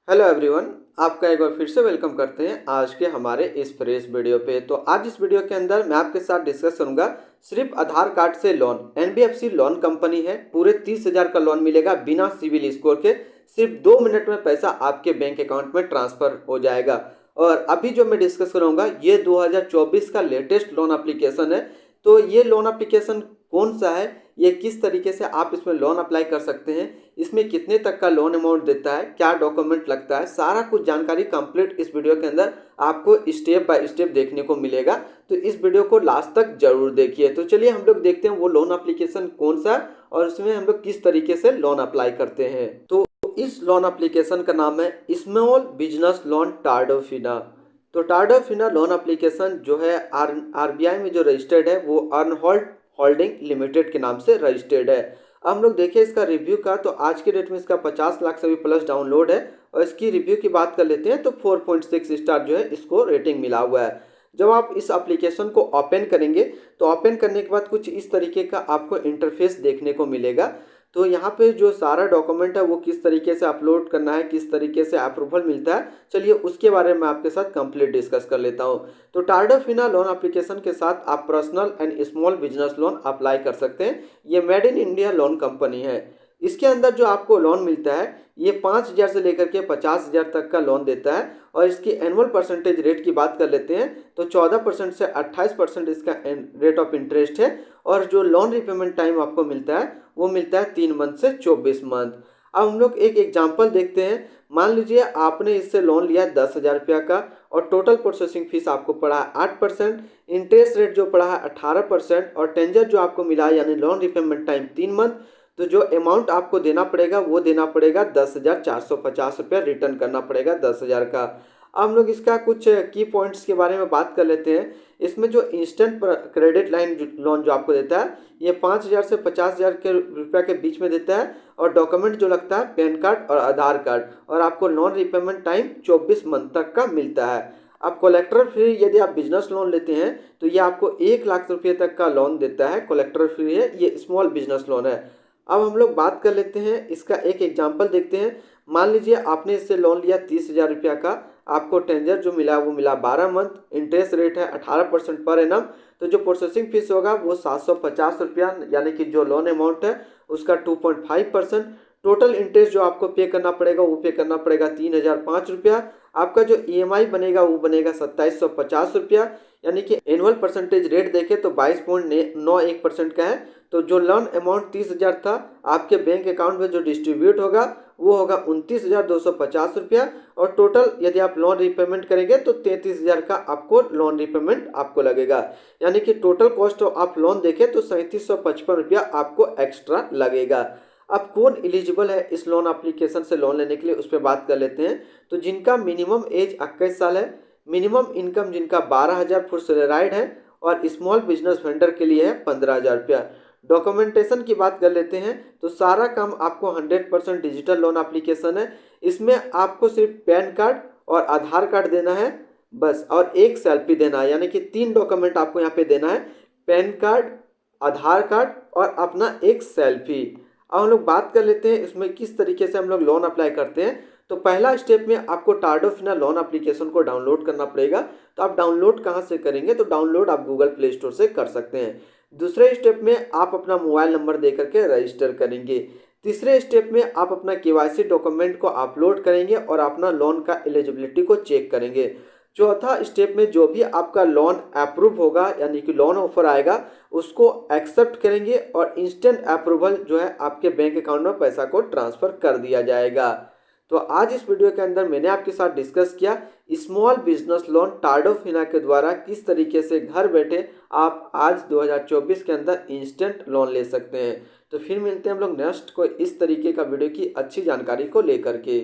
Hello everyone, आपका एक बार फिर से वेलकम करते हैं आज के हमारे इस फ्रेश वीडियो पे। तो आज इस वीडियो के अंदर मैं आपके साथ डिस्कस करूंगा सिर्फ आधार कार्ड से लोन। एनबीएफसी लोन कंपनी है, पूरे 30,000 का लोन मिलेगा बिना सिविल स्कोर के। सिर्फ 2 मिनट में पैसा आपके बैंक अकाउंट में ट्रांसफर हो जाएगा। और अभी जो मैं डिस्कस करूंगा ये 2024 का लेटेस्ट लोन एप्लीकेशन है। तो ये लोन एप्लीकेशन कौन सा है, ये किस तरीके से आप इसमें लोन अप्लाई कर सकते हैं, इसमें कितने तक का लोन अमाउंट देता है, क्या डॉक्यूमेंट लगता है, सारा कुछ जानकारी कंप्लीट इस वीडियो के अंदर आपको स्टेप बाय स्टेप देखने को मिलेगा। तो इस वीडियो को लास्ट तक जरूर देखिए। तो चलिए हम लोग देखते हैं वो लोन एप्लीकेशन कौन सा है और उसमें हम लोग किस तरीके से लोन अप्लाई करते हैं। तो इस लोन एप्लीकेशन का नाम है स्मॉल बिजनेस लोन टार्डोफिना। तो टार्डोफिना लोन एप्लीकेशन जो है आरबीआई में जो रजिस्टर्ड है वो अर्नहोल्ड होल्डिंग लिमिटेड के नाम से रजिस्टर्ड है। अब हम लोग देखें इसका रिव्यू का, तो आज के डेट में इसका 50 लाख से भी प्लस डाउनलोड है। और इसकी रिव्यू की बात कर लेते हैं तो 4.6 स्टार जो है इसको रेटिंग मिला हुआ है। जब आप इस एप्लीकेशन को ओपन करेंगे तो ओपन करने के बाद कुछ इस तरीके का आपको इंटरफेस देखने को मिलेगा। तो यहाँ पे जो सारा डॉक्यूमेंट है वो किस तरीके से अपलोड करना है, किस तरीके से अप्रूवल मिलता है, चलिए उसके बारे में आपके साथ कंप्लीट डिस्कस कर लेता हूँ। तो टार्डोफिना लोन एप्लीकेशन के साथ आप personal and small business loan apply कर सकते हैं। ये made in India loan company है। इसके अंदर जो आपको लोन मिलता है ये 5,000 से लेकर के 50,000 तक का लोन देता है। और इसकी एनुअल परसेंटेज रेट की बात कर लेते हैं तो 14% से 28% इसका रेट ऑफ इंटरेस्ट है। और जो लोन रिपेमेंट टाइम आपको मिलता है वो मिलता है 3 मंथ से 24 मंथ। अब हम लोग एक एग्जाम्पल देखते हैं। मान लीजिए आपने इससे लोन लिया 10,000 रुपया का और टोटल प्रोसेसिंग फीस आपको पड़ा है 8%, इंटरेस्ट रेट जो पड़ा है 18% और टेंजर जो आपको मिला है यानी लोन रिपेमेंट टाइम 3 मंथ। तो जो अमाउंट आपको देना पड़ेगा वो देना पड़ेगा 10,450 रुपया, रिटर्न करना पड़ेगा 10,000 का। अब हम लोग इसका कुछ की पॉइंट्स के बारे में बात कर लेते हैं। इसमें जो इंस्टेंट क्रेडिट लाइन लोन जो आपको देता है ये 5,000 से 50,000 के रुपया के बीच में देता है। और डॉक्यूमेंट जो लगता है पैन कार्ड और आधार कार्ड, और आपको लोन रिपेमेंट टाइम 24 मंथ तक का मिलता है। अब कोलेक्टर फ्री यदि आप बिजनेस लोन लेते हैं तो ये आपको 1 लाख रुपये तक का लोन देता है। कोलेक्टर फ्री है, ये स्मॉल बिजनेस लोन है। अब हम लोग बात कर लेते हैं, इसका एक एग्जाम्पल देखते हैं। मान लीजिए आपने इससे लोन लिया 30,000 रुपया का, आपको टेंजर जो मिला वो मिला 12 मंथ, इंटरेस्ट रेट है 18% पर एनम। तो जो प्रोसेसिंग फीस होगा वो 750 रुपया, यानी कि जो लोन अमाउंट है उसका 2.5%। टोटल इंटरेस्ट जो आपको पे करना पड़ेगा वो पे करना पड़ेगा 3,005 रुपया। आपका जो ईएमआई बनेगा वो बनेगा 2,750 रुपया, यानी कि एनुअल परसेंटेज रेट देखें तो 22.91% का है। तो जो लोन अमाउंट 30,000 था आपके बैंक अकाउंट में जो डिस्ट्रीब्यूट होगा वो होगा 29,250 रुपया। और टोटल यदि आप लोन रिपेमेंट करेंगे तो 33,000 का आपको लोन रिपेमेंट आपको लगेगा, यानी कि टोटल कॉस्ट आप लोन देखें तो 3755 रुपया आपको एक्स्ट्रा लगेगा। अब कौन एलिजिबल है इस लोन एप्लीकेशन से लोन लेने के लिए, उस पर बात कर लेते हैं। तो जिनका मिनिमम एज 21 साल है, मिनिमम इनकम जिनका 12,000 फुट सैलराइड है, और स्मॉल बिजनेस वेंडर के लिए है 15,000 रुपया। डॉक्यूमेंटेशन की बात कर लेते हैं तो सारा काम आपको 100% डिजिटल लोन एप्लीकेशन है। इसमें आपको सिर्फ पैन कार्ड और आधार कार्ड देना है बस, और एक सेल्फी देना है, यानी कि 3 डॉक्यूमेंट आपको यहाँ पे देना है, पैन कार्ड, आधार कार्ड और अपना एक सेल्फी। अब हम लोग बात कर लेते हैं इसमें किस तरीके से हम लोग लोन अप्लाई करते हैं। तो पहला स्टेप में आपको टार्डोफिना लोन एप्लीकेशन को डाउनलोड करना पड़ेगा। तो आप डाउनलोड कहाँ से करेंगे, तो डाउनलोड आप गूगल प्ले स्टोर से कर सकते हैं। दूसरे स्टेप में आप अपना मोबाइल नंबर दे करके रजिस्टर करेंगे। तीसरे स्टेप में आप अपना केवाईसी डॉक्यूमेंट को अपलोड करेंगे और अपना लोन का एलिजिबिलिटी को चेक करेंगे। चौथा स्टेप में जो भी आपका लोन अप्रूव होगा यानी कि लोन ऑफर आएगा उसको एक्सेप्ट करेंगे और इंस्टेंट अप्रूवल जो है आपके बैंक अकाउंट में पैसा को ट्रांसफ़र कर दिया जाएगा। तो आज इस वीडियो के अंदर मैंने आपके साथ डिस्कस किया स्मॉल बिजनेस लोन टार्डोफिना के द्वारा किस तरीके से घर बैठे आप आज 2024 के अंदर इंस्टेंट लोन ले सकते हैं। तो फिर मिलते हैं हम लोग नेक्स्ट को इस तरीके का वीडियो की अच्छी जानकारी को लेकर के।